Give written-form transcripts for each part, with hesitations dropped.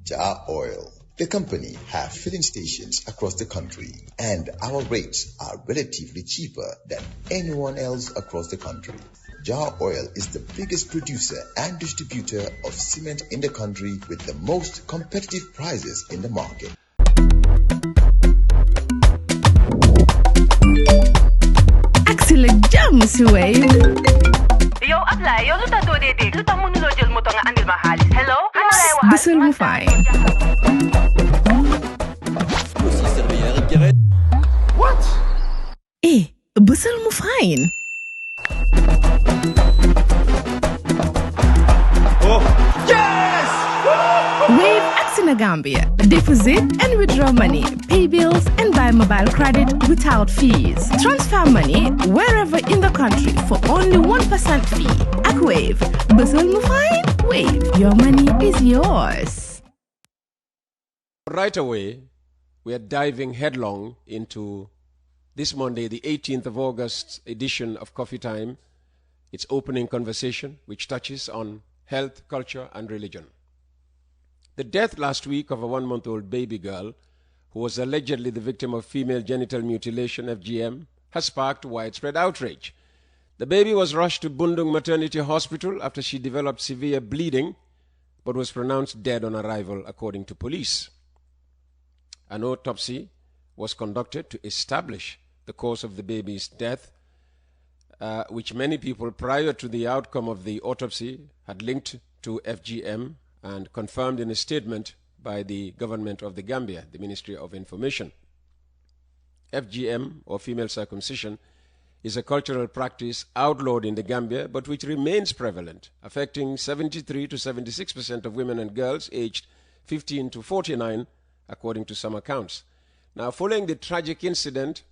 Jar Oil. The company have filling stations across the country, and our rates are relatively cheaper than anyone else across the country. Jar Oil is the biggest producer and distributor of cement in the country with the most competitive prices in the market. Axel jam si Wave. Yo, Abla, yo luta do dede. Luta mo nulo jël moto nga andil ma xaalis. Hello? Ano lay waxal? Bësal mu fine. What? Bësal mu fine. Oh, yes! Wave Axina Gambia. Deposit and withdraw money, pay bills and buy mobile credit without fees. Transfer money wherever in the country for only 1% fee. Ak Wave. Bësal mu fine. Wave. Your money is yours. Right away, we are diving headlong into this Monday, the 18th of August edition of Coffee Time, its opening conversation, which touches on health, culture, and religion. The death last week of a 1-month-old baby girl who was allegedly the victim of female genital mutilation, FGM, has sparked widespread outrage. The baby was rushed to Bundung Maternity Hospital after she developed severe bleeding, but was pronounced dead on arrival, according to police. An autopsy was conducted to establish the cause of the baby's death, which many people prior to the outcome of the autopsy had linked to FGM and confirmed in a statement by the government of the Gambia, the Ministry of Information. FGM, or female circumcision, is a cultural practice outlawed in the Gambia, but which remains prevalent, affecting 73 to 76% of women and girls aged 15 to 49, according to some accounts. Now, following the tragic incident,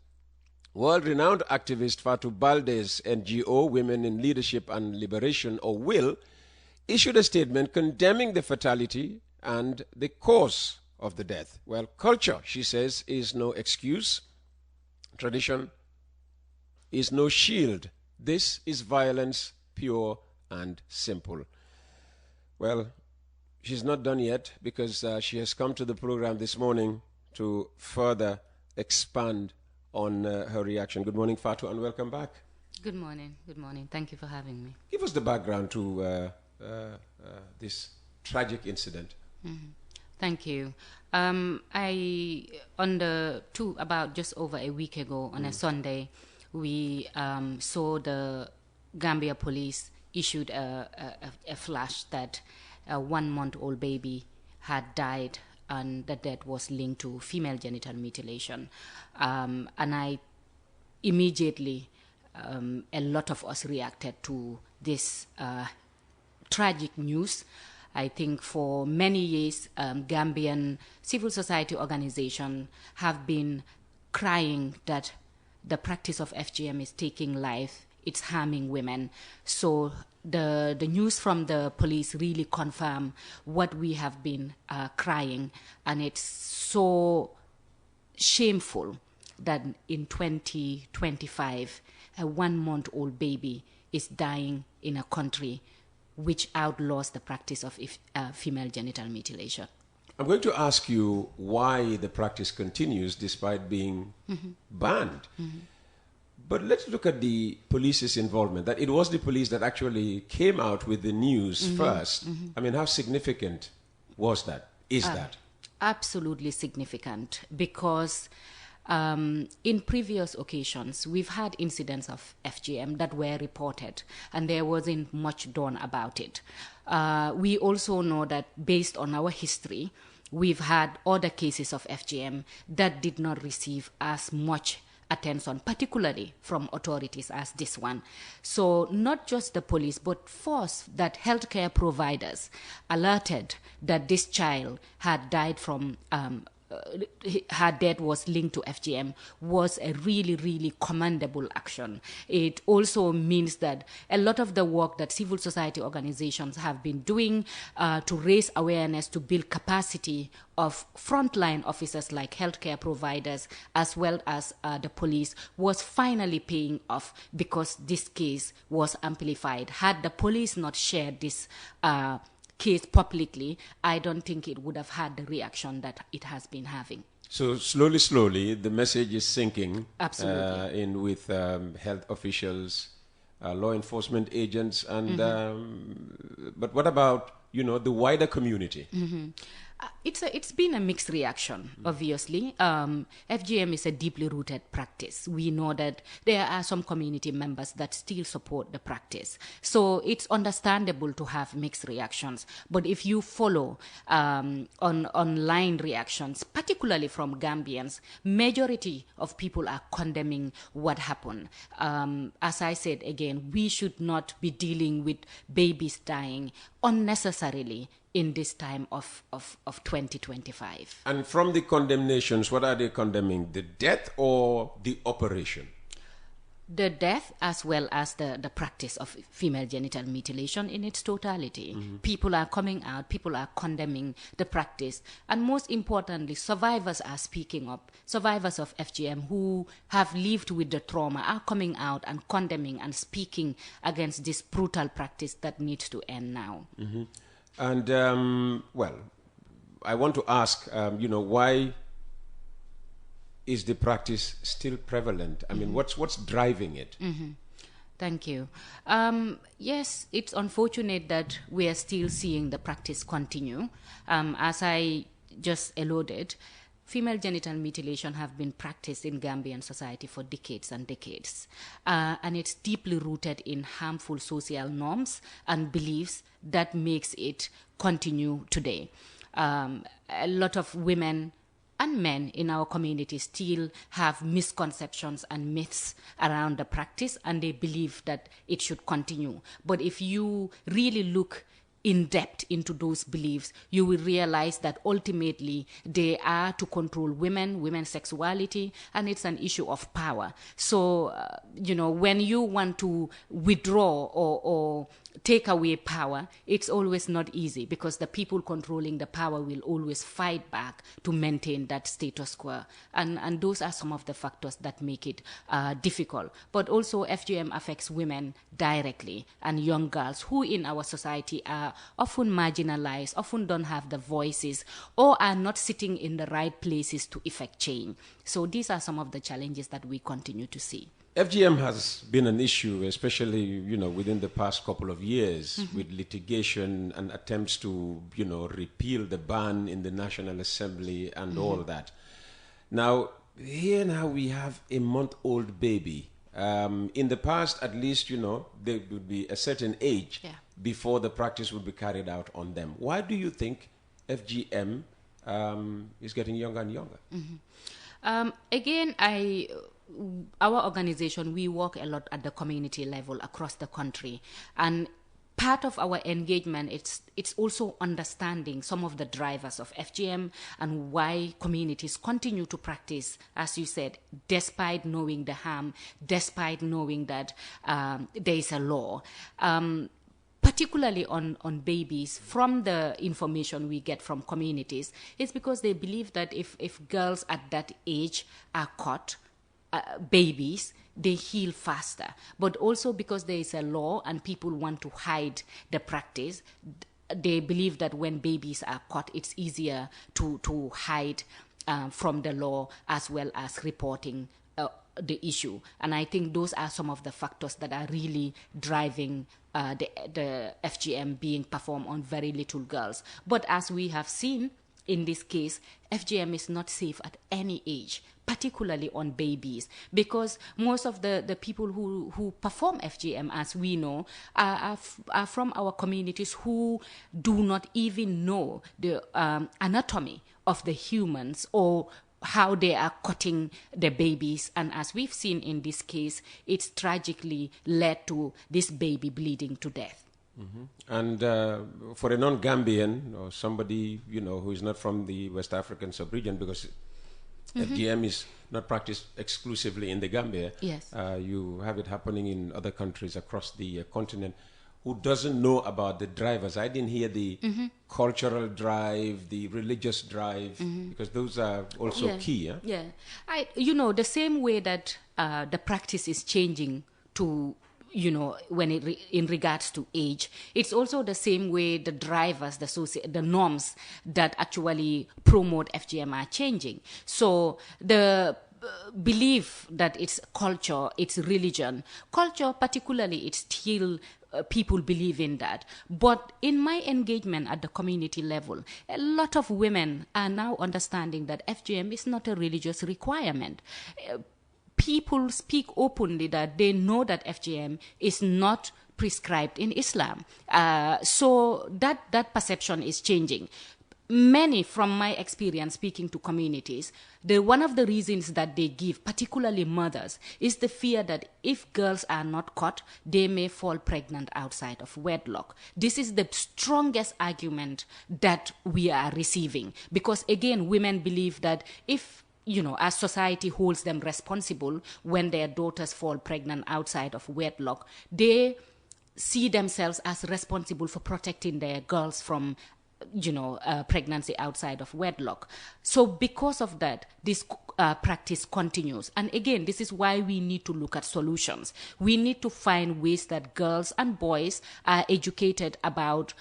world-renowned activist Fatou Baldeh's NGO, Women in Leadership and Liberation, or WILL, issued a statement condemning the fatality and the cause of the death. Well, culture, she says, is no excuse. Tradition is no shield. This is violence, pure and simple. Well, she's not done yet, because she has come to the program this morning to further expand on her reaction. Good morning, Fatou, and welcome back. Good morning. Good morning. Thank you for having me. Give us the background to this tragic incident. Mm-hmm. Thank you. About just over a week ago on a Sunday, we saw the Gambia police issued a flash that a 1-month-old baby had died, and the death was linked to female genital mutilation. And I immediately, a lot of us reacted to this tragic news. I think for many years, Gambian civil society organizations have been crying that the practice of FGM is taking life, it's harming women. So the news from the police really confirm what we have been crying, and it's so shameful that in 2025 a 1-month-old baby is dying in a country which outlaws the practice of female genital mutilation. I'm going to ask you why the practice continues despite being banned. Mm-hmm. But let's look at the police's involvement, that it was the police that actually came out with the news first. Mm-hmm. I mean, how significant was that? Is that? Absolutely significant, because in previous occasions, we've had incidents of FGM that were reported, and there wasn't much done about it. We also know that based on our history, we've had other cases of FGM that did not receive as much attention, particularly from authorities, as this one. So not just the police, but first that healthcare providers alerted that this child had died from her death was linked to FGM was a really, really commendable action. It also means that a lot of the work that civil society organizations have been doing to raise awareness, to build capacity of frontline officers like healthcare providers as well as the police was finally paying off, because this case was amplified. Had the police not shared this case publicly, I don't think it would have had the reaction that it has been having. So slowly, the message is sinking. Absolutely. In with health officials, law enforcement agents, and but what about the wider community? It's been a mixed reaction, obviously. FGM is a deeply rooted practice. We know that there are some community members that still support the practice. So it's understandable to have mixed reactions. But if you follow on online reactions, particularly from Gambians, majority of people are condemning what happened. As I said again, we should not be dealing with babies dying unnecessarily in this time of 2025. And from the condemnations, what are they condemning? The death or the operation? The death as well as the practice of female genital mutilation in its totality. People are coming out, people are condemning the practice. And most importantly, survivors are speaking up. Survivors of FGM who have lived with the trauma are coming out and condemning and speaking against this brutal practice that needs to end now. And, well, I want to ask, why is the practice still prevalent? I mean, what's driving it? Thank you. Yes, it's unfortunate that we are still seeing the practice continue. As I just alluded, female genital mutilation have been practiced in Gambian society for decades and decades. And it's deeply rooted in harmful social norms and beliefs that makes it continue today. A lot of women and men in our community still have misconceptions and myths around the practice, and they believe that it should continue. But if you really look in depth into those beliefs, you will realize that ultimately they are to control women's sexuality, and it's an issue of power. So, when you want to withdraw or take away power, it's always not easy, because the people controlling the power will always fight back to maintain that status quo. And those are some of the factors that make it difficult. But also FGM affects women directly and young girls who in our society are often marginalized, often don't have the voices, or are not sitting in the right places to effect change. So these are some of the challenges that we continue to see. FGM has been an issue, especially, within the past couple of years, with litigation and attempts to, repeal the ban in the National Assembly and all that. Now we have a month-old baby. In the past, at least, there would be a certain age before the practice would be carried out on them. Why do you think FGM is getting younger and younger? Again, our organization, we work a lot at the community level across the country, and part of our engagement, it's also understanding some of the drivers of FGM and why communities continue to practice, as you said, despite knowing the harm, despite knowing that there is a law. Particularly on babies, from the information we get from communities, it's because they believe that if girls at that age are caught, babies, they heal faster. But also because there is a law and people want to hide the practice, they believe that when babies are caught, it's easier to hide from the law, as well as reporting the issue. And I think those are some of the factors that are really driving the FGM being performed on very little girls. But as we have seen in this case, FGM is not safe at any age, particularly on babies, because most of the people who perform FGM, as we know, are from our communities who do not even know the anatomy of the humans or how they are cutting the babies. And as we've seen in this case, it's tragically led to this baby bleeding to death. And for a non-Gambian or somebody, who is not from the West African sub-region, because FGM is not practiced exclusively in the Gambia. Yes. You have it happening in other countries across the continent, who doesn't know about the drivers. I didn't hear the cultural drive, the religious drive, because those are also key. Yeah. The same way that the practice is changing to in regards to age. It's also the same way the drivers, the norms that actually promote FGM are changing. So the belief that it's culture, it's religion. Culture, particularly, it's still people believe in that. But in my engagement at the community level, a lot of women are now understanding that FGM is not a religious requirement. People speak openly that they know that FGM is not prescribed in Islam. So that perception is changing. Many, from my experience speaking to communities, one of the reasons that they give, particularly mothers, is the fear that if girls are not caught, they may fall pregnant outside of wedlock. This is the strongest argument that we are receiving. Because again, women believe that if as society holds them responsible when their daughters fall pregnant outside of wedlock, they see themselves as responsible for protecting their girls from pregnancy outside of wedlock. So because of that, this practice continues. And again, this is why we need to look at solutions. We need to find ways that girls and boys are educated about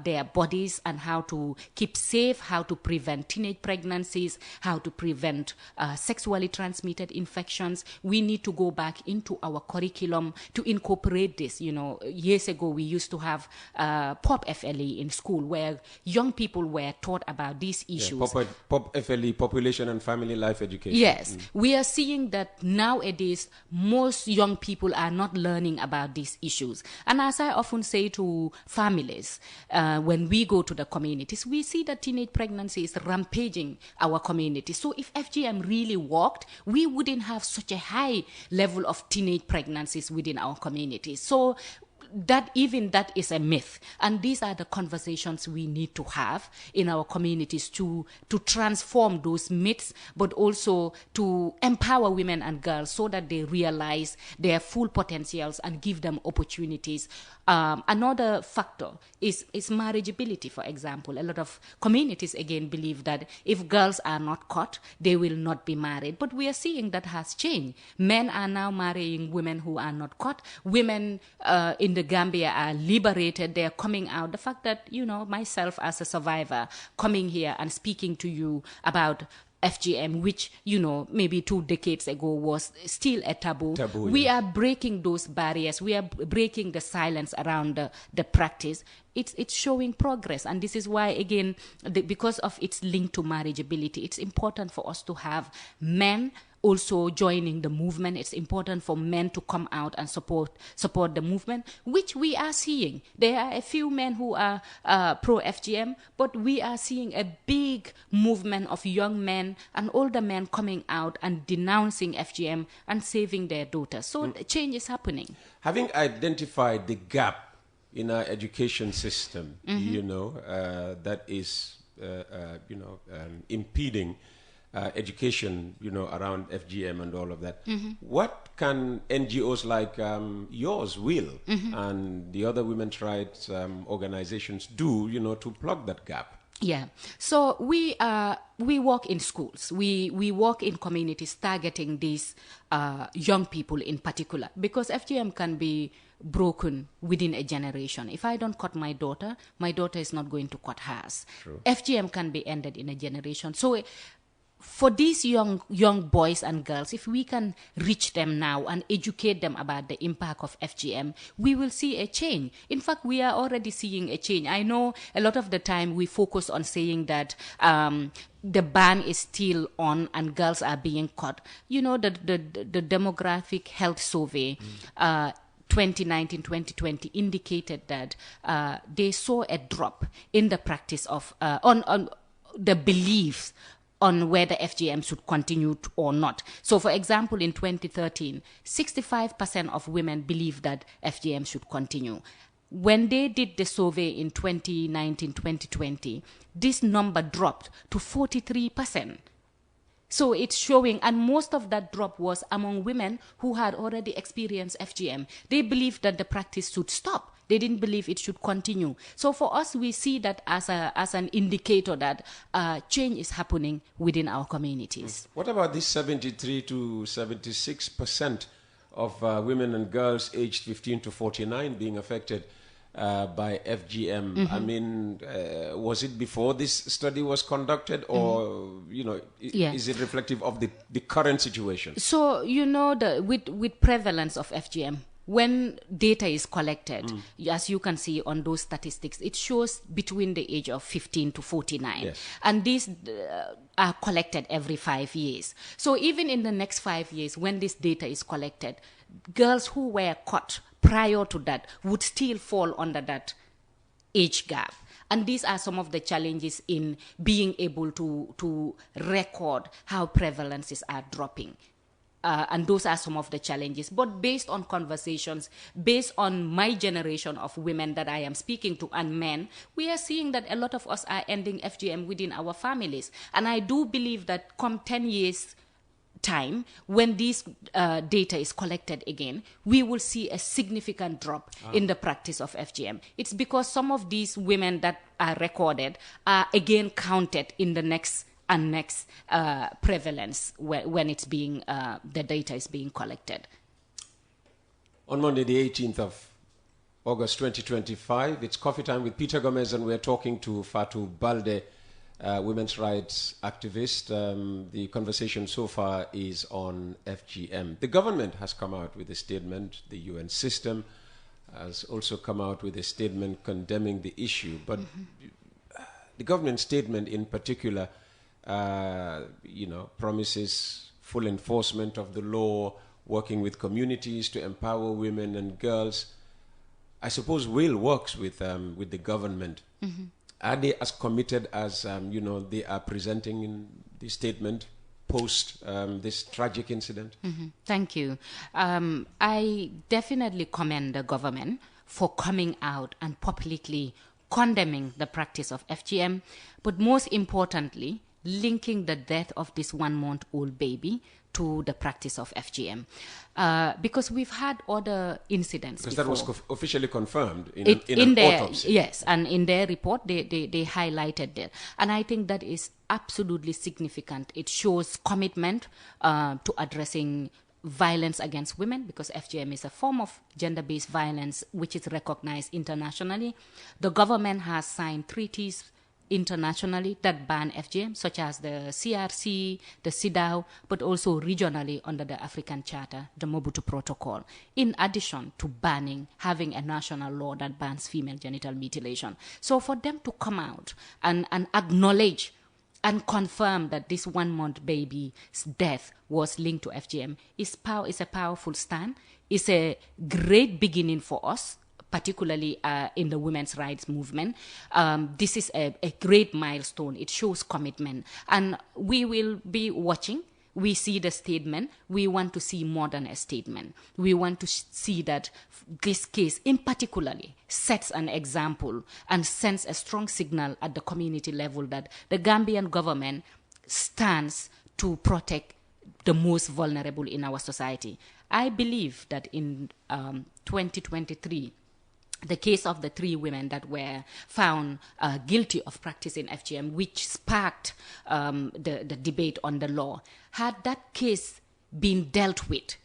their bodies and how to keep safe, how to prevent teenage pregnancies, how to prevent sexually transmitted infections. We need to go back into our curriculum to incorporate this. Years ago, we used to have POP FLE in school where young people were taught about these issues. POP FLE, Population and Family Life Education. Yes, we are seeing that nowadays most young people are not learning about these issues. And as I often say to families, when we go to the communities, we see that teenage pregnancy is rampaging our community. So if FGM really worked, we wouldn't have such a high level of teenage pregnancies within our communities. So that is a myth, and these are the conversations we need to have in our communities to transform those myths, but also to empower women and girls so that they realize their full potentials and give them opportunities. Another factor is marriageability, for example. A lot of communities again believe that if girls are not caught, they will not be married. But we are seeing that has changed. Men are now marrying women who are not caught. Women in the Gambia are liberated. They are coming out. The fact that, myself as a survivor coming here and speaking to you about FGM, which, maybe 2 decades ago was still a taboo. We are breaking those barriers. We are breaking the silence around the practice. It's showing progress. And this is why, again, because of its link to marriageability, it's important for us to have men also joining the movement. It's important for men to come out and support the movement, which we are seeing. There are a few men who are pro-FGM, but we are seeing a big movement of young men and older men coming out and denouncing FGM and saving their daughters. So change is happening. Having identified the gap in our education system, that is, impeding education, around FGM and all of that. What can NGOs like yours, WILL, and the other women's rights organizations do, to plug that gap? Yeah. So we work in schools. We work in communities targeting these young people in particular, because FGM can be broken within a generation. If I don't cut my daughter is not going to cut hers. True. FGM can be ended in a generation. So for these young boys and girls, if we can reach them now and educate them about the impact of FGM, we will see a change. In fact, we are already seeing a change. I know a lot of the time we focus on saying that the ban is still on and girls are being caught. The demographic health survey 2019-2020 indicated that they saw a drop in the practice of on the beliefs on whether FGM should continue or not. So, for example, in 2013, 65% of women believed that FGM should continue. When they did the survey in 2019-2020, this number dropped to 43%. So it's showing, and most of that drop was among women who had already experienced FGM. They believed that the practice should stop. They didn't believe it should continue. So for us, we see that as an indicator that change is happening within our communities. What about this 73 to 76% of women and girls aged 15 to 49 being affected by FGM. I mean, was it before this study was conducted, or is it reflective of the current situation? So with prevalence of FGM, when data is collected, as you can see on those statistics, it shows between the age of 15 to 49. Yes. And these are collected every 5 years. So even in the next 5 years, when this data is collected, girls who were caught prior to that would still fall under that age gap. And these are some of the challenges in being able to record how prevalences are dropping. And those are some of the challenges. But based on conversations, based on my generation of women that I am speaking to and men, we are seeing that a lot of us are ending FGM within our families. And I do believe that come 10 years time, when this data is collected again, we will see a significant drop in the practice of FGM. It's because some of these women that are recorded are again counted in the next prevalence when it's being the data is being collected. On Monday, the 18th of August 2025, it's coffee time with Peter Gomez, and we're talking to Fatou Baldeh, women's rights activist. The conversation so far is on FGM. The government has come out with a statement. The UN system has also come out with a statement condemning the issue. But the government statement in particular promises full enforcement of the law, working with communities to empower women and girls. I suppose WILL works with the government. Are they as committed as they are presenting in the statement post this tragic incident? Thank you. I definitely commend the government for coming out and publicly condemning the practice of FGM, but most importantly, linking the death of this 1-month-old baby to the practice of FGM. Because we've had other incidents because before. that was officially confirmed in an autopsy. Yes, and in their report, they highlighted that. And I think that is absolutely significant. It shows commitment to addressing violence against women, because FGM is a form of gender-based violence which is recognized internationally. The government has signed treaties internationally that ban FGM, such as the CRC, the CEDAW, but also regionally under the African Charter, the Mobutu Protocol, in addition to having a national law that bans female genital mutilation. So for them to come out and acknowledge and confirm that this 1-month baby's death was linked to FGM is a powerful stand. It's a great beginning for us, particularly in the women's rights movement. This is a great milestone. It shows commitment. And we will be watching. We see the statement. We want to see more than a statement. We want to see that this case in particularly sets an example and sends a strong signal at the community level that the Gambian government stands to protect the most vulnerable in our society. I believe that in 2023, the case of the 3 women that were found guilty of practicing FGM, which sparked the debate on the law, had that case been dealt with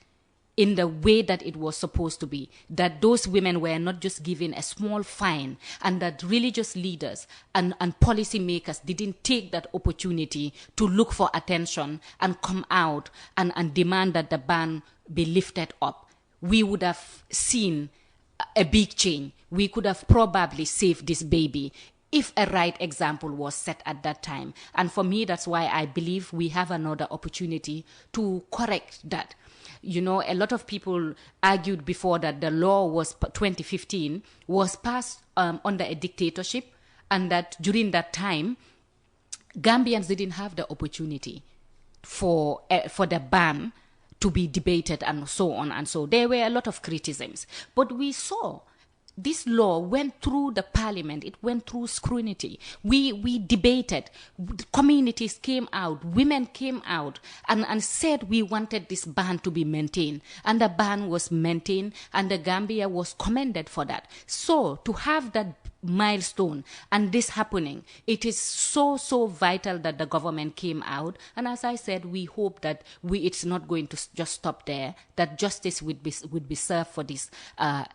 in the way that it was supposed to be, that those women were not just given a small fine, and that religious leaders and policy makers didn't take that opportunity to look for attention and come out and demand that the ban be lifted up, we would have seen a big change. We could have probably saved this baby if a right example was set at that time. And for me, that's why I believe we have another opportunity to correct that. A lot of people argued before that the law was 2015 was passed under a dictatorship, and that during that time, Gambians didn't have the opportunity for the ban to be debated and so on. And so there were a lot of criticisms. But we saw this law went through the parliament. It went through scrutiny. We debated. Communities came out. Women came out and said we wanted this ban to be maintained. And the ban was maintained, and the Gambia was commended for that. So to have that milestone and this happening, it is so vital that the government came out. And as I said, we hope that it's not going to just stop there, that justice would be served for this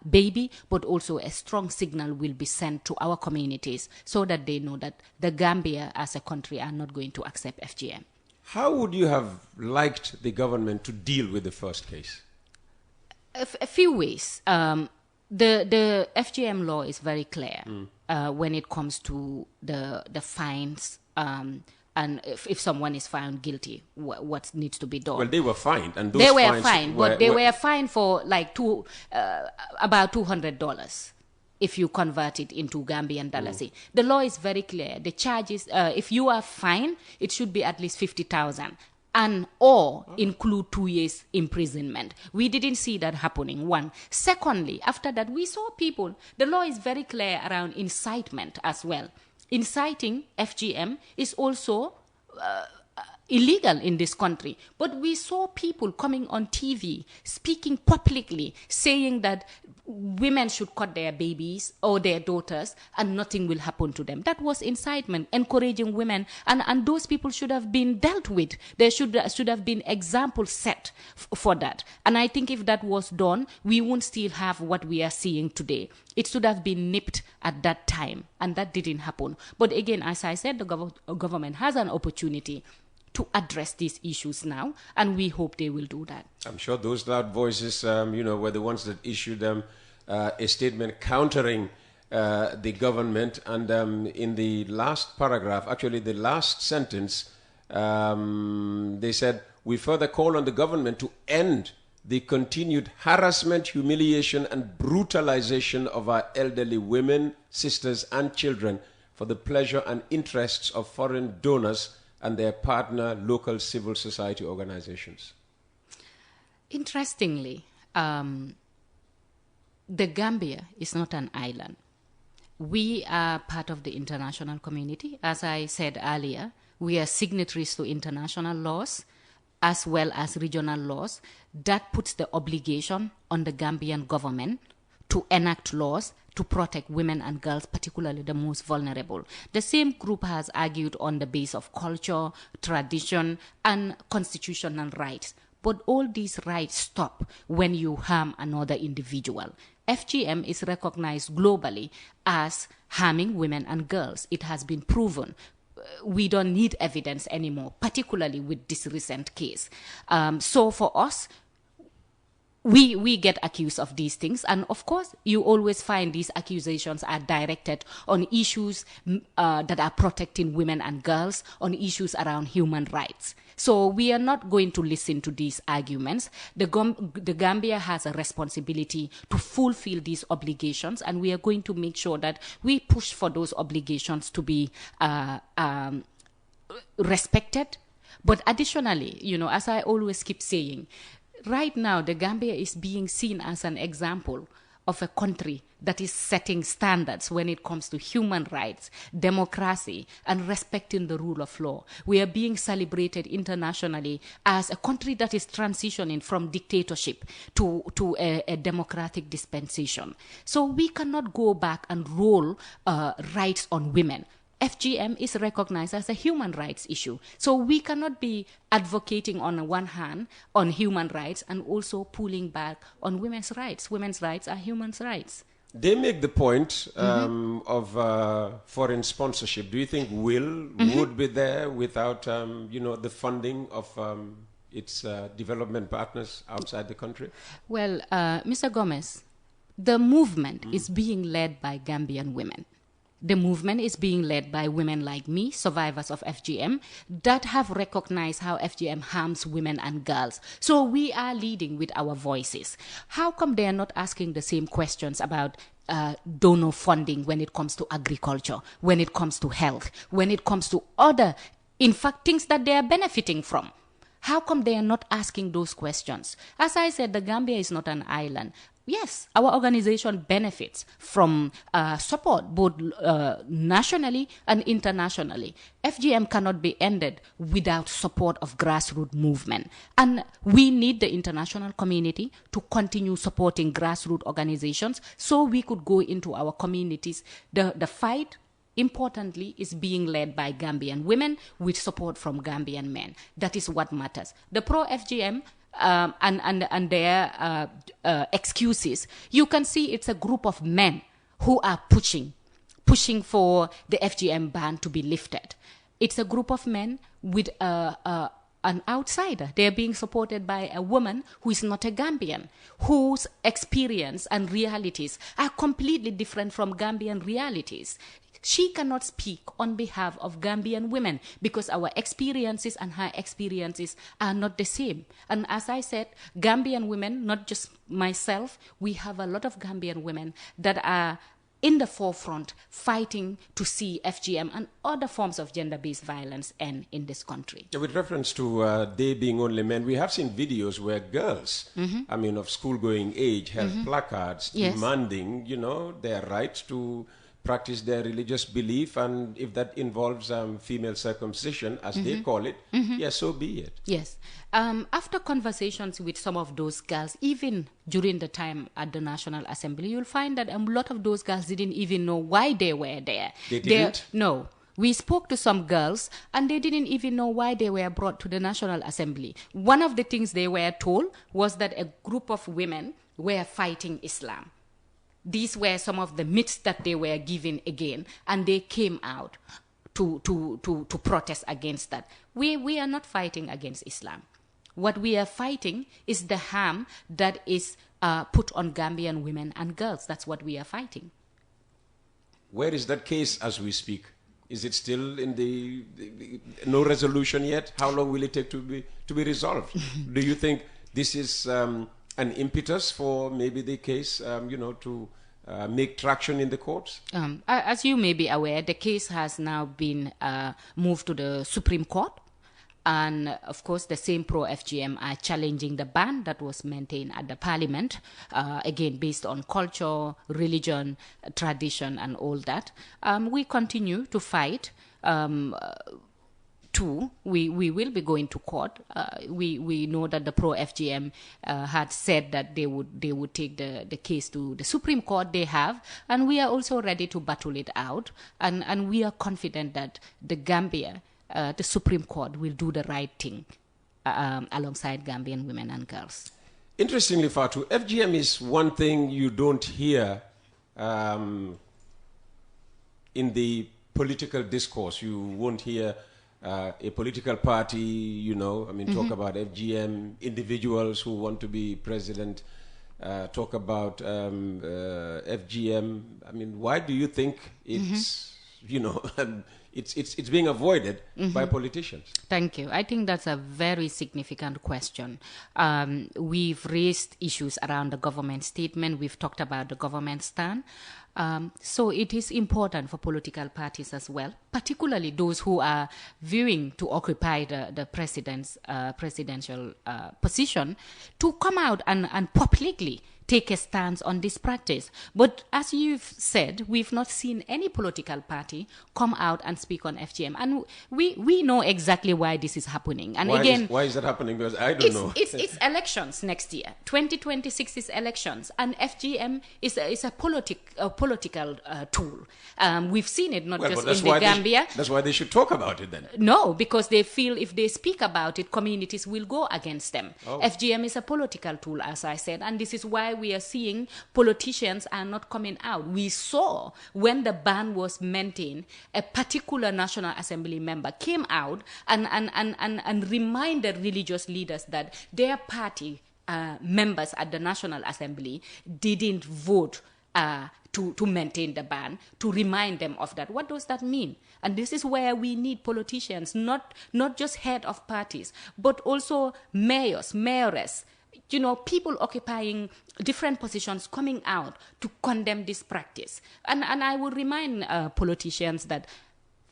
baby, but also a strong signal will be sent to our communities so that they know that the Gambia as a country are not going to accept FGM. How would you have liked the government to deal with the first case? A few ways. The FGM law is very clear when it comes to the fines and if someone is found guilty, what needs to be done. Well, they were fined, and those they were fines fined, but they were fined for like about $200 if you convert it into Gambian dollars. The law is very clear. The charges, if you are fined, it should be at least 50,000. Or include 2 years imprisonment. We didn't see that happening, one. Secondly, after that, we saw people, the law is very clear around incitement as well. Inciting FGM is also illegal in this country. But we saw people coming on TV, speaking publicly, saying that women should cut their babies or their daughters and nothing will happen to them. That was incitement, encouraging women, and those people should have been dealt with. There should have been examples set for that. And I think if that was done, we won't still have what we are seeing today. It should have been nipped at that time, and that didn't happen. But again, as I said, the government has an opportunity to address these issues now, and we hope they will do that. I'm sure those loud voices, were the ones that issued a statement countering the government. And in the last paragraph, actually the last sentence, they said, "We further call on the government to end the continued harassment, humiliation, and brutalization of our elderly women, sisters, and children for the pleasure and interests of foreign donors and their partner local civil society organizations." Interestingly, the Gambia is not an island. We are part of the international community. As I said earlier, we are signatories to international laws as well as regional laws. That puts the obligation on the Gambian government to enact laws to protect women and girls, particularly the most vulnerable. The same group has argued on the base of culture, tradition, and constitutional rights. But all these rights stop when you harm another individual. FGM is recognized globally as harming women and girls. It has been proven. We don't need evidence anymore, particularly with this recent case. So for us, we get accused of these things, and of course you always find these accusations are directed on issues that are protecting women and girls, on issues around human rights. So we are not going to listen to these arguments. The Gambia has a responsibility to fulfill these obligations, and we are going to make sure that we push for those obligations to be respected. But additionally, as I always keep saying, right now, the Gambia is being seen as an example of a country that is setting standards when it comes to human rights, democracy, and respecting the rule of law. We are being celebrated internationally as a country that is transitioning from dictatorship to a democratic dispensation. So we cannot go back and roll rights on women. FGM is recognized as a human rights issue. So we cannot be advocating on the one hand on human rights and also pulling back on women's rights. Women's rights are human rights. They make the point of foreign sponsorship. Do you think WILL would be there without, the funding of its development partners outside the country? Well, Mr. Gomez, the movement is being led by Gambian women. The movement is being led by women like me, survivors of FGM, that have recognized how FGM harms women and girls. So we are leading with our voices. How come they are not asking the same questions about donor funding when it comes to agriculture, when it comes to health, when it comes to other, in fact, things that they are benefiting from? How come they are not asking those questions? As I said, the Gambia is not an island. Yes, our organization benefits from support both nationally and internationally. FGM cannot be ended without support of grassroots movement. And we need the international community to continue supporting grassroots organizations so we could go into our communities. The fight, importantly, is being led by Gambian women with support from Gambian men. That is what matters. The pro-FGM and their excuses, you can see it's a group of men who are pushing for the FGM ban to be lifted. It's a group of men with an outsider. They're being supported by a woman who is not a Gambian, whose experience and realities are completely different from Gambian realities. She cannot speak on behalf of Gambian women because our experiences and her experiences are not the same. And as I said, Gambian women, not just myself, we have a lot of Gambian women that are in the forefront fighting to see FGM and other forms of gender-based violence end in this country. With reference to they being only men, we have seen videos where girls, of school-going age, held placards demanding, their right to practice their religious belief, and if that involves female circumcision, as they call it, yes, so be it. Yes. After conversations with some of those girls, even during the time at the National Assembly, you'll find that a lot of those girls didn't even know why they were there. They didn't? No. We spoke to some girls and they didn't even know why they were brought to the National Assembly. One of the things they were told was that a group of women were fighting Islam. These were some of the myths that they were given again, and they came out to protest against that. We are not fighting against Islam. What we are fighting is the harm that is put on Gambian women and girls. That's what we are fighting. Where is that case as we speak? Is it still in the no resolution yet? How long will it take to be resolved? Do you think this is an impetus for maybe the case, to make traction in the courts? As you may be aware, the case has now been moved to the Supreme Court. And of course, the same pro-FGM are challenging the ban that was maintained at the parliament, again, based on culture, religion, tradition, and all that. We continue to fight. We will be going to court. We know that the pro-FGM had said that they would take the case to the Supreme Court. They have, and we are also ready to battle it out. And we are confident that the Gambia, the Supreme Court, will do the right thing alongside Gambian women and girls. Interestingly, Fatou, FGM is one thing you don't hear in the political discourse. You won't hear a political party, talk about FGM, individuals who want to be president, talk about FGM. Why do you think it's, it's being avoided by politicians? Thank you. I think that's a very significant question. We've raised issues around the government statement. We've talked about the government stand. So it is important for political parties as well, particularly those who are viewing to occupy the presidential position, to come out and publicly take a stance on this practice. But as you've said, we've not seen any political party come out and speak on FGM. And we know exactly why this is happening. And why is that happening? Because I don't know. It's elections next year. 2026 is elections. And FGM is a political tool. We've seen it not just in the Gambia. That's why they should talk about it then. No, because they feel if they speak about it, communities will go against them. Oh. FGM is a political tool, as I said. And this is why we are seeing politicians are not coming out. We saw when the ban was maintained, a particular National Assembly member came out and reminded religious leaders that their party members at the National Assembly didn't vote to maintain the ban, to remind them of that. What does that mean? And this is where we need politicians, not just head of parties, but also mayors, mayoresses, people occupying different positions coming out to condemn this practice. And I will remind politicians that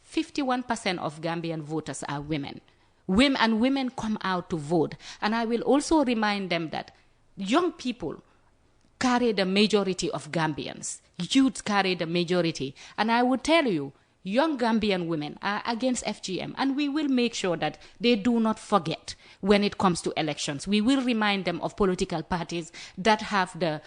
51% of Gambian voters are women. Women come out to vote. And I will also remind them that young people carry the majority of Gambians. Youth carry the majority. And I would tell you, young Gambian women are against FGM, and we will make sure that they do not forget when it comes to elections. We will remind them of political parties that have the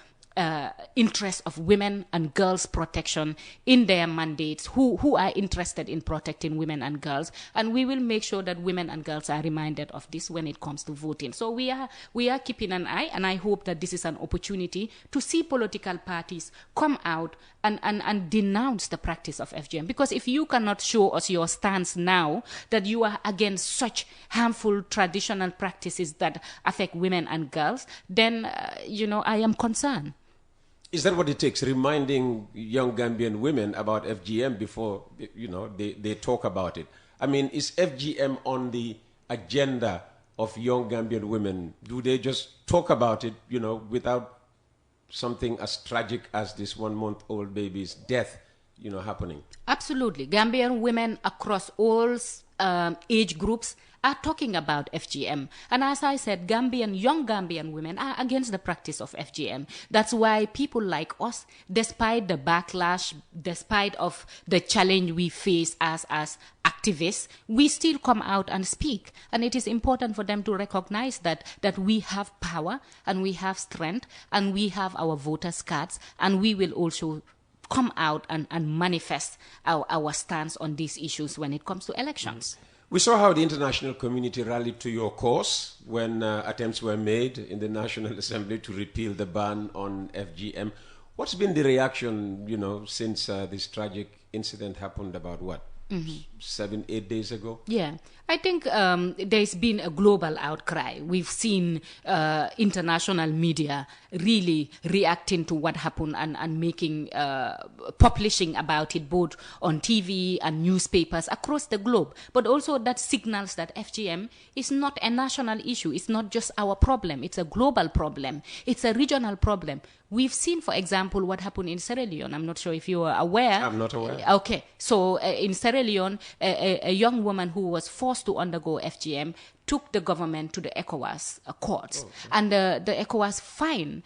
interest of women and girls protection in their mandates, who are interested in protecting women and girls, and we will make sure that women and girls are reminded of this when it comes to voting. So we are keeping an eye, and I hope that this is an opportunity to see political parties come out and denounce the practice of FGM. Because if you cannot show us your stance now that you are against such harmful traditional practices that affect women and girls, then I am concerned. Is that what it takes? Reminding young Gambian women about FGM before they talk about it. I mean, is FGM on the agenda of young Gambian women? Do they just talk about it, without something as tragic as this 1-month-old baby's death, happening? Absolutely. Gambian women across all age groups are talking about FGM. And as I said, young Gambian women are against the practice of FGM. That's why people like us, despite the backlash, despite of the challenge we face as activists, we still come out and speak. And it is important for them to recognize that we have power and we have strength and we have our voters' cards, and we will also come out and manifest our stance on these issues when it comes to elections. We saw how the international community rallied to your cause when attempts were made in the National Assembly to repeal the ban on FGM. What's been the reaction, since this tragic incident happened about 7-8 days ago? Yeah. I think there's been a global outcry. We've seen international media really reacting to what happened and making, publishing about it both on TV and newspapers across the globe. But also that signals that FGM is not a national issue. It's not just our problem. It's a global problem. It's a regional problem. We've seen, for example, what happened in Sierra Leone. I'm not sure if you are aware. I'm not aware. Okay. So in Sierra Leone, a young woman who was forced to undergo FGM took the government to the ECOWAS courts. Okay. And the ECOWAS fined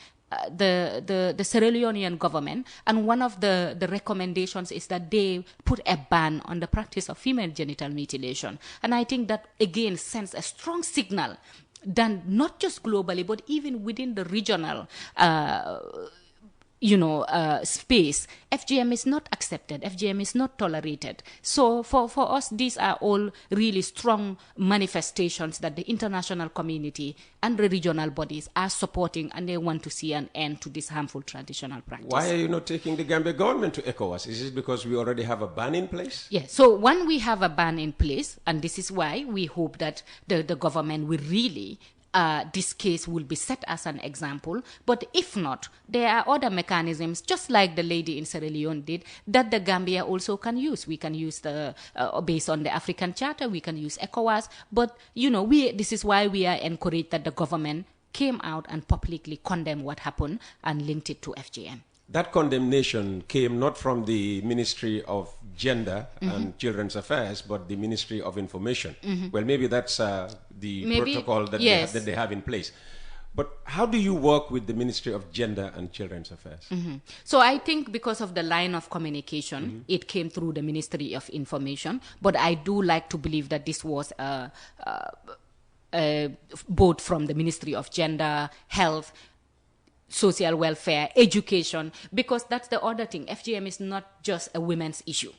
the Sierra Leonean government, and one of the recommendations is that they put a ban on the practice of female genital mutilation. And I think that, again, sends a strong signal that not just globally, but even within the regional space, FGM is not accepted, FGM is not tolerated. So for us, these are all really strong manifestations that the international community and the regional bodies are supporting, and they want to see an end to this harmful traditional practice. Why are you not taking the Gambia government to ECOWAS? Is it because we already have a ban in place? Yeah, so when we have a ban in place, and this is why we hope that the government will really this case will be set as an example. But if not, there are other mechanisms, just like the lady in Sierra Leone did, that the Gambia also can use. We can use based on the African Charter, we can use ECOWAS. But, this is why we are encouraged that the government came out and publicly condemned what happened and linked it to FGM. That condemnation came not from the Ministry of Gender and Children's Affairs, but the Ministry of Information. Well, maybe that's the protocol that they have in place. But how do you work with the Ministry of Gender and Children's Affairs? So I think because of the line of communication, it came through the Ministry of Information. But I do like to believe that this was both from the Ministry of Gender, Health, Social Welfare, Education, because that's the other thing. FGM is not just a women's issue.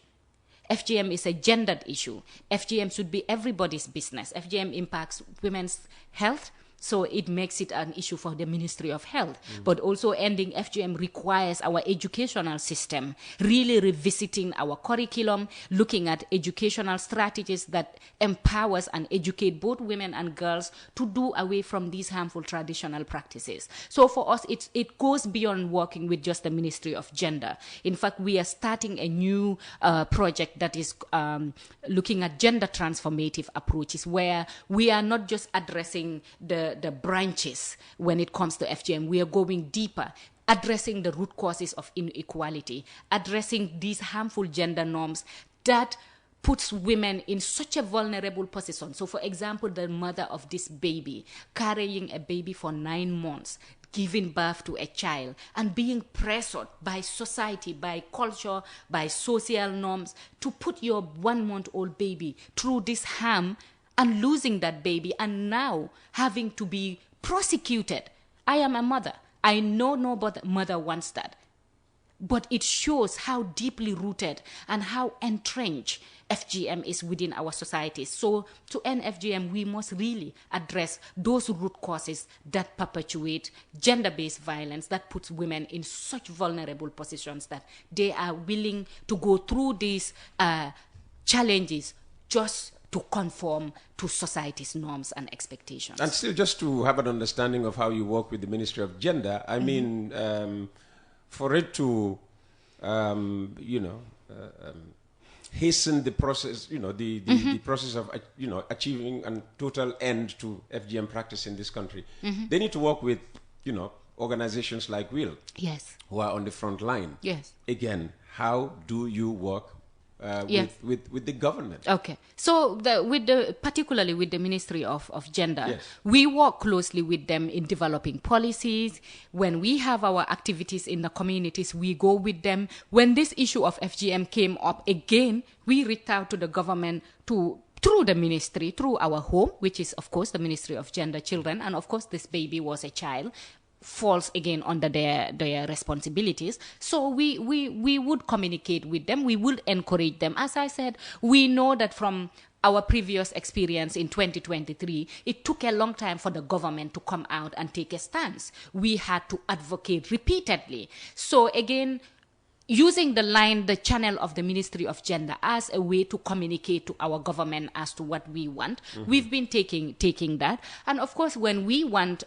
FGM is a gendered issue. FGM should be everybody's business. FGM impacts women's health, so it makes it an issue for the Ministry of Health. But also ending FGM requires our educational system really revisiting our curriculum, looking at educational strategies that empowers and educate both women and girls to do away from these harmful traditional practices. So for us, it goes beyond working with just the Ministry of Gender. In fact, we are starting a new project that is looking at gender transformative approaches, where we are not just addressing the branches when it comes to FGM. We are going deeper, addressing the root causes of inequality, addressing these harmful gender norms that puts women in such a vulnerable position. So, for example, the mother of this baby, carrying a baby for 9 months, giving birth to a child and being pressured by society, by culture, by social norms to put your 1-month-old baby through this harm and losing that baby and now having to be prosecuted. I am a mother. I know no mother wants that. But it shows how deeply rooted and how entrenched FGM is within our society. So to end FGM, we must really address those root causes that perpetuate gender-based violence, that puts women in such vulnerable positions that they are willing to go through these challenges just to conform to society's norms and expectations. And still, just to have an understanding of how you work with the Ministry of Gender, I mean, for it to, hasten the process, the process of, achieving a total end to FGM practice in this country, they need to work with, organizations like WILL, yes, who are on the front line. Yes. Again, how do you work with the government? Okay, so particularly with the Ministry of Gender, yes, we work closely with them in developing policies. When we have our activities in the communities, we go with them. When this issue of FGM came up again, we reached out to the government through the ministry, through our home, which is of course the Ministry of Gender, Children, and of course this baby was a child, falls again under their responsibilities. So we would communicate with them. We would encourage them. As I said, we know that from our previous experience in 2023, it took a long time for the government to come out and take a stance. We had to advocate repeatedly. So again, using the channel of the Ministry of Gender as a way to communicate to our government as to what we want, we've been taking that. And of course, when we want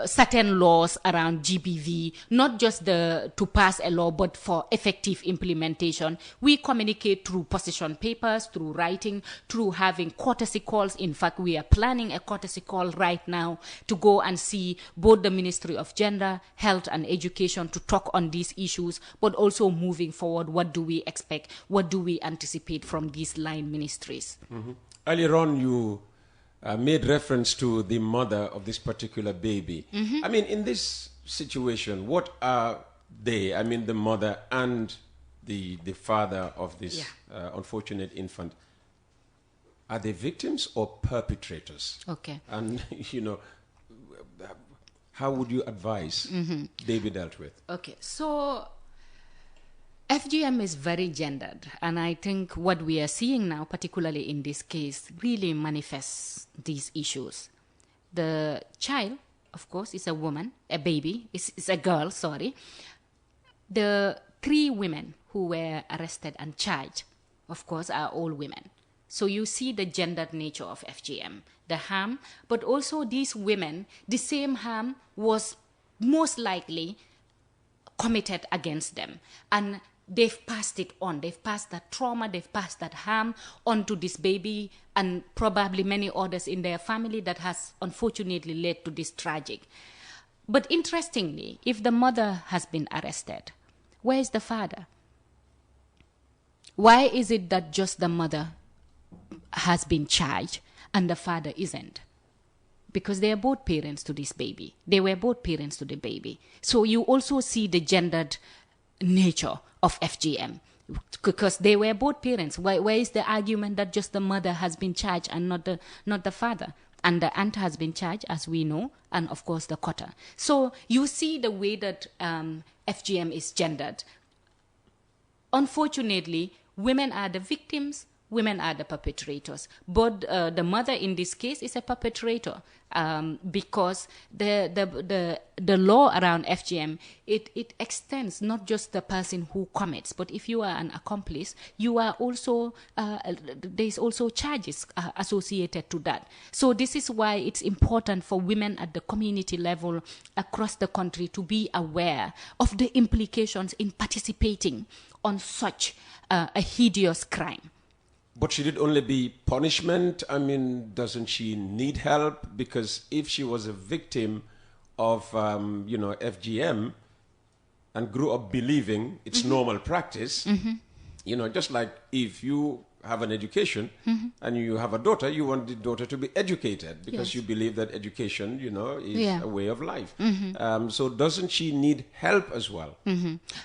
certain laws around GBV, not just to pass a law, but for effective implementation, we communicate through position papers, through writing, through having courtesy calls. In fact, we are planning a courtesy call right now to go and see both the Ministry of Gender, Health and Education to talk on these issues, but also moving forward, what do we expect? What do we anticipate from these line ministries? Earlier on, you made reference to the mother of this particular baby. I mean, in this situation, what are they, I mean, the mother and the father of this unfortunate infant, are they victims or perpetrators? Okay. And, how would you advise they be dealt with? Okay, so FGM is very gendered, and I think what we are seeing now, particularly in this case, really manifests these issues. The child, of course, is a woman, a baby, is a girl, sorry. The 3 women who were arrested and charged, of course, are all women. So you see the gendered nature of FGM, the harm, but also these women, the same harm was most likely committed against them. And they've passed it on. They've passed that trauma, they've passed that harm onto this baby and probably many others in their family that has unfortunately led to this tragic. But interestingly, if the mother has been arrested, where is the father? Why is it that just the mother has been charged and the father isn't? Because they are both parents to this baby. They were both parents to the baby. So you also see the gendered nature of FGM, because they were both parents. Where is the argument that just the mother has been charged and not the father? And the aunt has been charged, as we know, and of course the cutter. So you see the way that FGM is gendered. Unfortunately, women are the victims, women are the perpetrators. But the mother in this case is a perpetrator because the law around FGM, it extends not just the person who commits, but if you are an accomplice, you are also, there's also charges associated to that. So this is why it's important for women at the community level across the country to be aware of the implications in participating on such a hideous crime. But should it only be punishment? I mean, doesn't she need help? Because if she was a victim of, FGM and grew up believing it's normal practice, just like if you have an education and you have a daughter, you want the daughter to be educated because you believe that education, is a way of life. So doesn't she need help as well?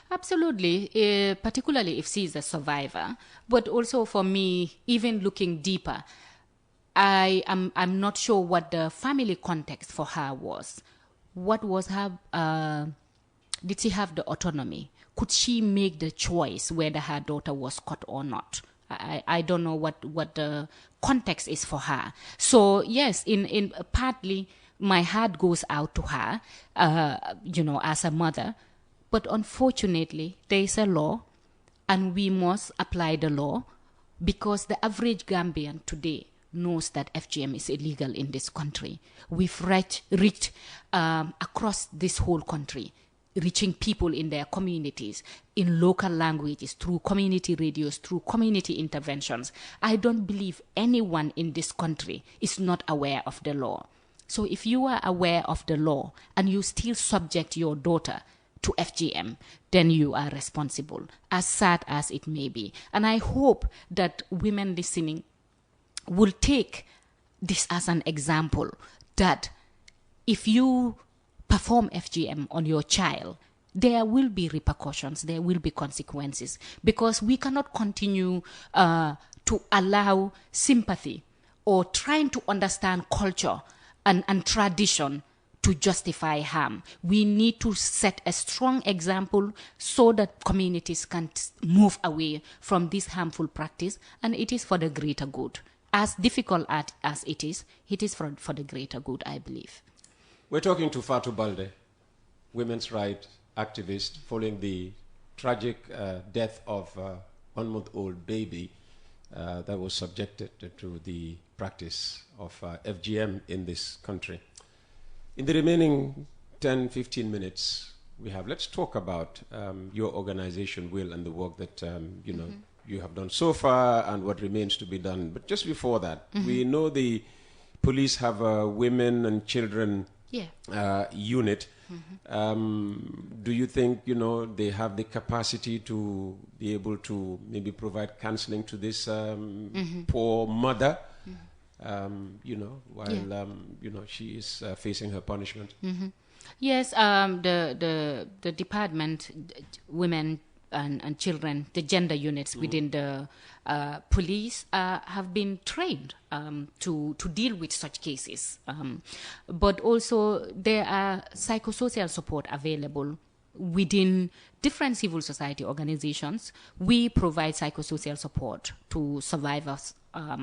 Absolutely, particularly if she's a survivor. But also for me, even looking deeper, I'm not sure what the family context for her was. What was her, did she have the autonomy? Could she make the choice whether her daughter was caught or not? I don't know what the context is for her. So yes, in partly my heart goes out to her, as a mother. But unfortunately, there is a law, and we must apply the law because the average Gambian today knows that FGM is illegal in this country. We've reached across this whole country, reaching people in their communities, in local languages, through community radios, through community interventions. I don't believe anyone in this country is not aware of the law. So if you are aware of the law and you still subject your daughter to FGM, then you are responsible, as sad as it may be. And I hope that women listening will take this as an example, that if you perform FGM on your child, there will be repercussions, there will be consequences, because we cannot continue to allow sympathy or trying to understand culture and tradition to justify harm. We need to set a strong example so that communities can move away from this harmful practice, and it is for the greater good. As difficult as it is for the greater good, I believe. We're talking to Fatou Baldeh, women's rights activist, following the tragic death of a 1-month-old baby that was subjected to the practice of FGM in this country. In the remaining 10-15 minutes we have, let's talk about your organization, WILL, and the work that you have done so far and what remains to be done. But just before that, we know the police have a women and children unit. Do you think they have the capacity to be able to maybe provide counseling to this poor mother, while she is facing her punishment? Yes, the department, women and children, the gender units within the police have been trained to deal with such cases. But also there are psychosocial support available within different civil society organizations. We provide psychosocial support to survivors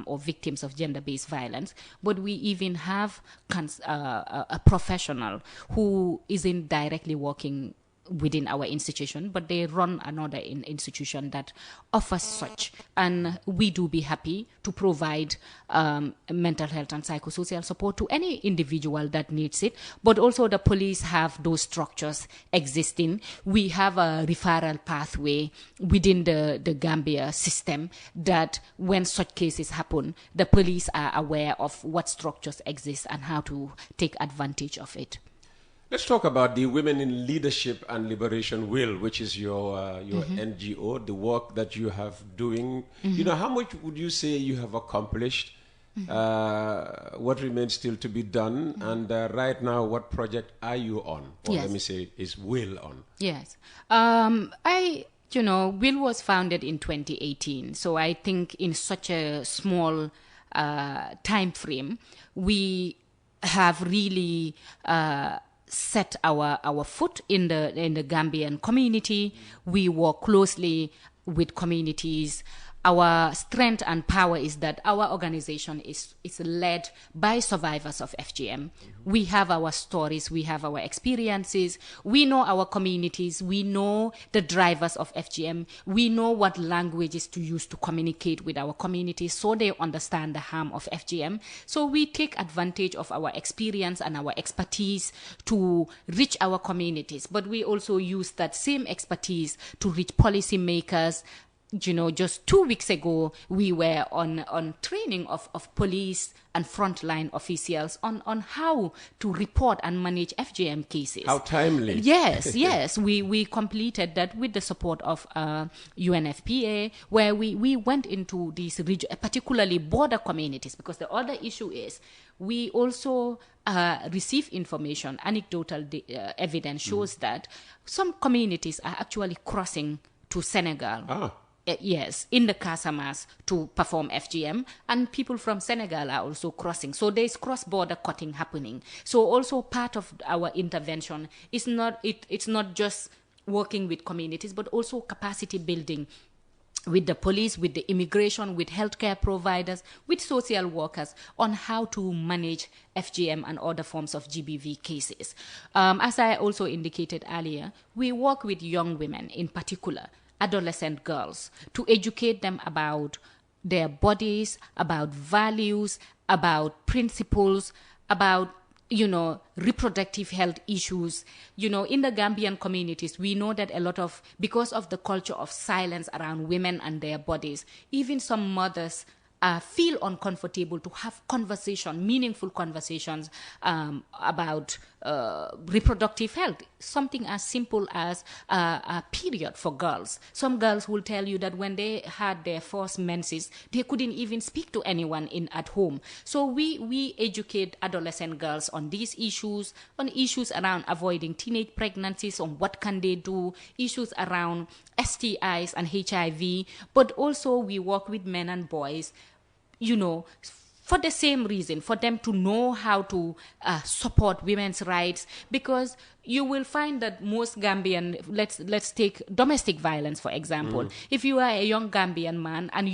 or victims of gender-based violence, but we even have a professional who isn't directly working within our institution, but they run another institution that offers such. And we do be happy to provide mental health and psychosocial support to any individual that needs it. But also the police have those structures existing. We have a referral pathway within the Gambia system that when such cases happen, the police are aware of what structures exist and how to take advantage of it. Let's talk about the Women in Leadership and Liberation WILL, which is your NGO, the work that you have doing. How much would you say you have accomplished? What remains still to be done? And right now, what project are you on? Or let me say, is WILL on? Yes. WILL was founded in 2018. So I think in such a small time frame, we have really set our foot in the Gambian community. We work closely with communities. Our strength and power is that our organization is led by survivors of FGM. We have our stories, we have our experiences, we know our communities, we know the drivers of FGM, we know what languages to use to communicate with our communities so they understand the harm of FGM. So we take advantage of our experience and our expertise to reach our communities, but we also use that same expertise to reach policymakers, just 2 weeks ago, we were on training of police and frontline officials on how to report and manage FGM cases. How timely. Yes. We completed that with the support of UNFPA, where we went into these particularly border communities, because the other issue is we also receive information, anecdotal evidence shows that some communities are actually crossing to Senegal. Yes, in the Casamas to perform FGM, and people from Senegal are also crossing. So there's cross-border cutting happening. So also part of our intervention is it's not just working with communities, but also capacity building with the police, with the immigration, with healthcare providers, with social workers on how to manage FGM and other forms of GBV cases. As I also indicated earlier, we work with young women, in particular adolescent girls, to educate them about their bodies, about values, about principles, about reproductive health issues. In the Gambian communities, we know that because of the culture of silence around women and their bodies, even some mothers feel uncomfortable to have meaningful conversations about reproductive health. Something as simple as a period for girls. Some girls will tell you that when they had their first menses, they couldn't even speak to anyone at home. So we educate adolescent girls on these issues, on issues around avoiding teenage pregnancies, on what can they do, issues around STIs and HIV, but also we work with men and boys, for the same reason, for them to know how to support women's rights, because you will find that most Gambian, let's take domestic violence, for example. If you are a young Gambian man and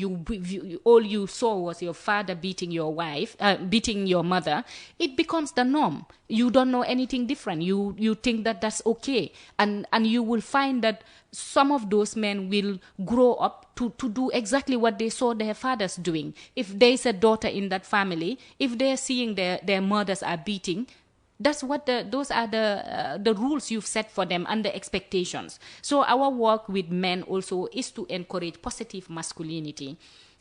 all you saw was your father beating your wife, beating your mother, it becomes the norm. You don't know anything different. You think that that's okay. And you will find that some of those men will grow up to do exactly what they saw their fathers doing. If there's a daughter in that family, if they're seeing their mothers are beating, those are the rules you've set for them and the expectations. So our work with men also is to encourage positive masculinity.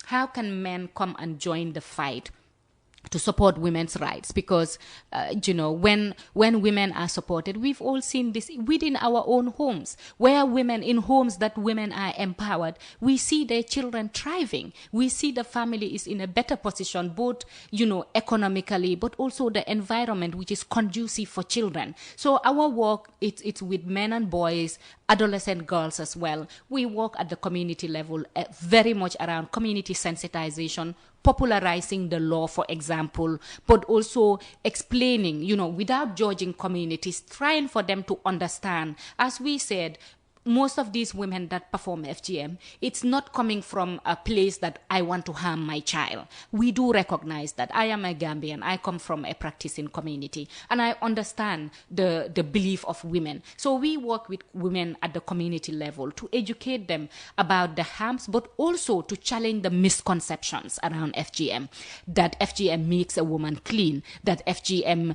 How can men come and join the fight to support women's rights? Because when women are supported, we've all seen this within our own homes, where in homes that women are empowered, we see their children thriving. We see the family is in a better position, both economically, but also the environment which is conducive for children. So our work, it's with men and boys, adolescent girls as well. We work at the community level very much around community sensitization, popularizing the law, for example, but also explaining, without judging communities, trying for them to understand. As we said, most of these women that perform FGM, it's not coming from a place that I want to harm my child. We do recognize that. I am a Gambian. I come from a practicing community, and I understand the belief of women. So we work with women at the community level to educate them about the harms, but also to challenge the misconceptions around FGM, that FGM makes a woman clean, that FGM,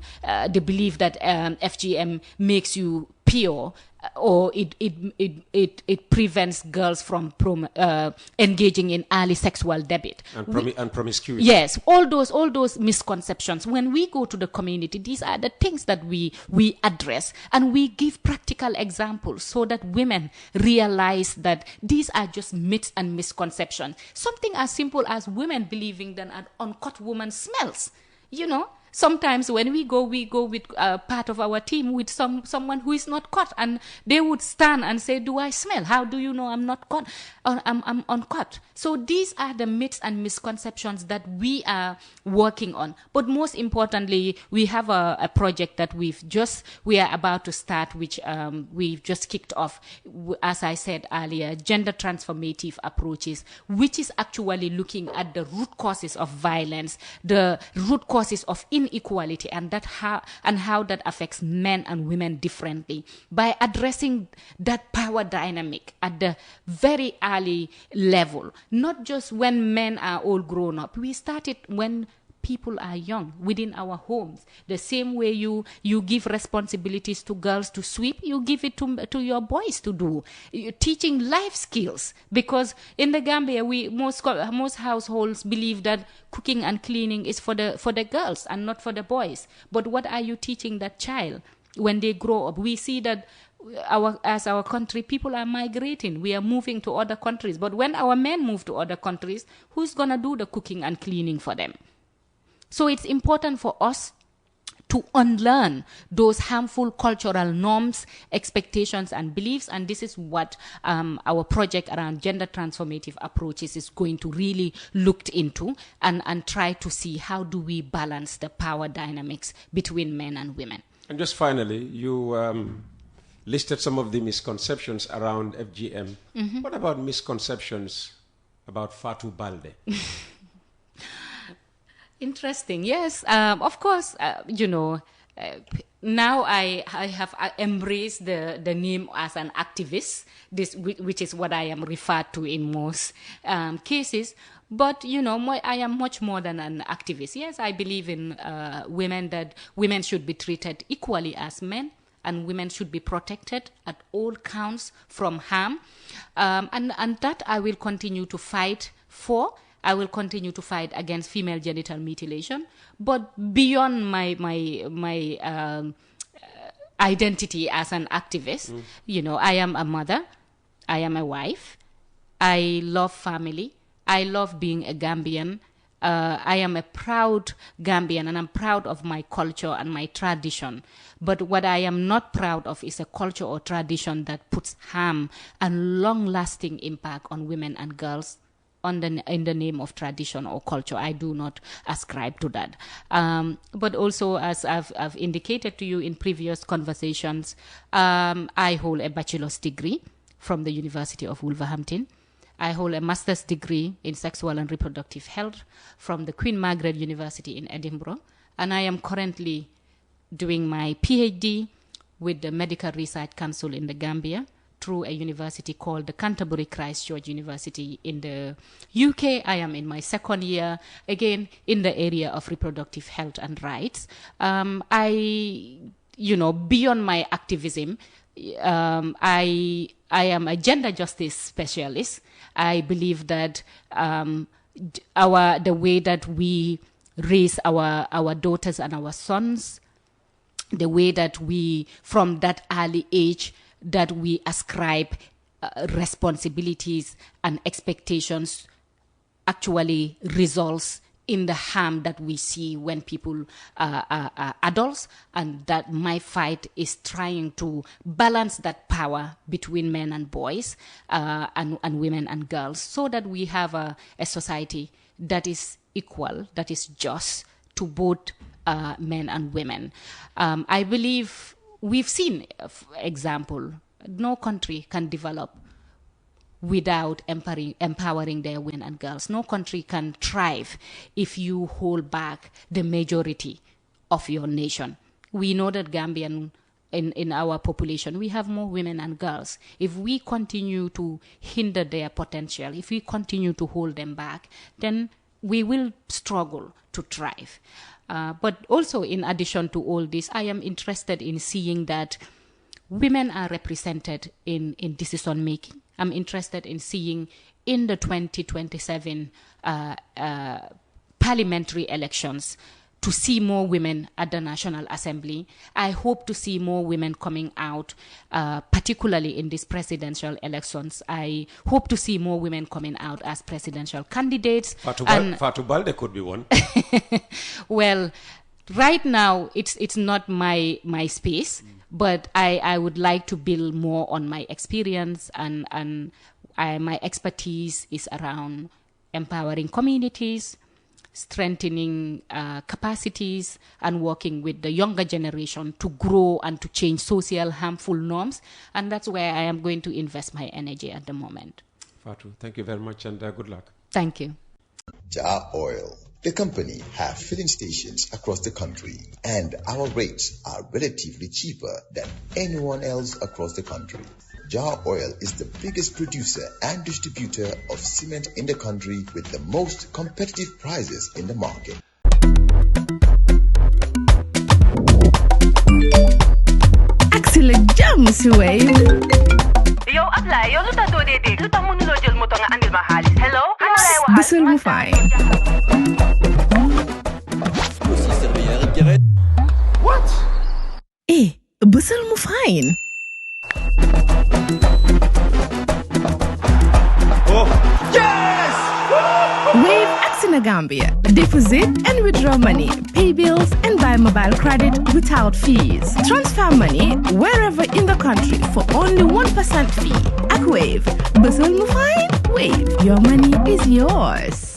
the belief that FGM makes you pure, or it prevents girls from engaging in early sexual debut and promiscuity. Yes, all those misconceptions. When we go to the community, these are the things that we address, and we give practical examples so that women realize that these are just myths and misconceptions. Something as simple as women believing that an uncut woman smells. Sometimes when we go with part of our team with someone who is not caught, and they would stand and say, "Do I smell? How do you know I'm not caught? I'm uncut?" So these are the myths and misconceptions that we are working on. But most importantly, we have a project that we are about to start, which we've just kicked off. As I said earlier, gender transformative approaches, which is actually looking at the root causes of violence, the root causes of inequality, and how that affects men and women differently, by addressing that power dynamic at the very early level, not just when men are all grown up. We started when people are young, within our homes. The same way you give responsibilities to girls to sweep, you give it to your boys to do. You're teaching life skills, because in the Gambia, most households believe that cooking and cleaning is for the girls and not for the boys. But what are you teaching that child when they grow up? We see that as our country, people are migrating. We are moving to other countries. But when our men move to other countries, who's going to do the cooking and cleaning for them? So it's important for us to unlearn those harmful cultural norms, expectations, and beliefs. And this is what our project around gender transformative approaches is going to really look into, and try to see how do we balance the power dynamics between men and women. And just finally, you listed some of the misconceptions around FGM. Mm-hmm. What about misconceptions about Fatou Baldeh? Interesting. Yes, of course. Now I have embraced the name as an activist, which is what I am referred to in most cases. But, I am much more than an activist. Yes, I believe in women, that women should be treated equally as men, and women should be protected at all counts from harm. And that I will continue to fight for. I will continue to fight against female genital mutilation. But beyond my identity as an activist, I am a mother, I am a wife, I love family, I love being a Gambian. I am a proud Gambian, and I'm proud of my culture and my tradition. But what I am not proud of is a culture or tradition that puts harm and long-lasting impact on women and girls in the name of tradition or culture. I do not ascribe to that. But also, as I've indicated to you in previous conversations, I hold a bachelor's degree from the University of Wolverhampton. I hold a master's degree in sexual and reproductive health from the Queen Margaret University in Edinburgh. And I am currently doing my PhD with the Medical Research Council in the Gambia through a university called the Canterbury Christ Church University in the UK. I am in my second year, again, in the area of reproductive health and rights. Beyond my activism, I am a gender justice specialist. I believe that the way that we raise our daughters and our sons, the way that we, from that early age, that we ascribe responsibilities and expectations actually results in the harm that we see when people are adults, and that my fight is trying to balance that power between men and boys and women and girls, so that we have a society that is equal, that is just to both men and women. I believe we've seen, for example, no country can develop without empowering their women and girls. No country can thrive if you hold back the majority of your nation. We know that Gambian, in our population, we have more women and girls. If we continue to hinder their potential, if we continue to hold them back, then we will struggle to thrive. But also, in addition to all this, I am interested in seeing that women are represented in decision making. I'm interested in seeing in the 2027 parliamentary elections to see more women at the National Assembly. I hope to see more women coming out, particularly in these presidential elections. I hope to see more women coming out as presidential candidates. Fatou Baldeh could be one. Well, right now it's not my space, but I would like to build more on my experience, and my expertise is around empowering communities, strengthening capacities, and working with the younger generation to grow and to change social harmful norms. And that's where I am going to invest my energy at the moment. Fatou, thank you very much, and good luck. Thank you. Jar Oil. The company have filling stations across the country, and our rates are relatively cheaper than anyone else across the country. Jar Oil is the biggest producer and distributor of cement in the country with the most competitive prices in the market. xaalis si Wave. yow Ablaye yow lu tax doo dee dégg lu tax mënuloo jël moto nga andil ma xaalis hello xana lay waxal Bësal mu fine. What? Bësal mu fine. Oh, yes! Wave in Gambia. Deposit and withdraw money, pay bills and buy mobile credit without fees. Transfer money wherever in the country for only 1% fee. At Wave, Bësal mu fine. Wave, your money is yours.